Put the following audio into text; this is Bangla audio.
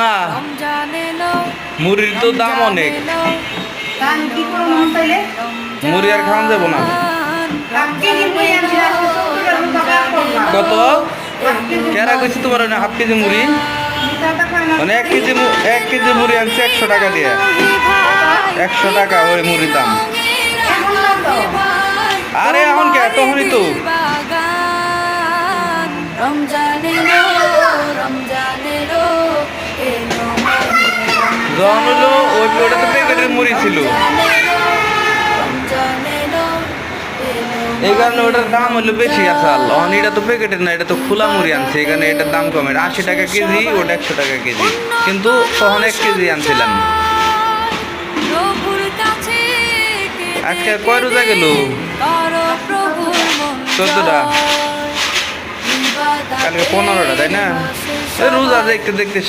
না মুড়ির তো দাম অনেক, মুড়ি আর খাওয়া যাবো না। কত কেরা কইছি তোমার হাফ কেজি মুড়ি, মানে 1 কেজি মুড়ি আনছে 100 টাকা দিয়ে, 100 টাকা ওই মুড়ির দাম। আরে এখন কে তখনই তো যখন হলো ওটা তো প্যাকেটের মুড়ি ছিল, এই কারণে ওটার দাম হলো বেশি আসাল। অন এটা তো প্যাকেটের না, এটা তো খোলা মুড়ি আনছে, এখানে এটার দাম কমে, 80 টাকা কেজি, ওটা 100 টাকা কেজি, কিন্তু তখন 1 কেজি আনছিলাম। আজকে কয় রোজা গেল? 14টা, কালকে 15টা, তাই না? রোজা দেখতে দেখতে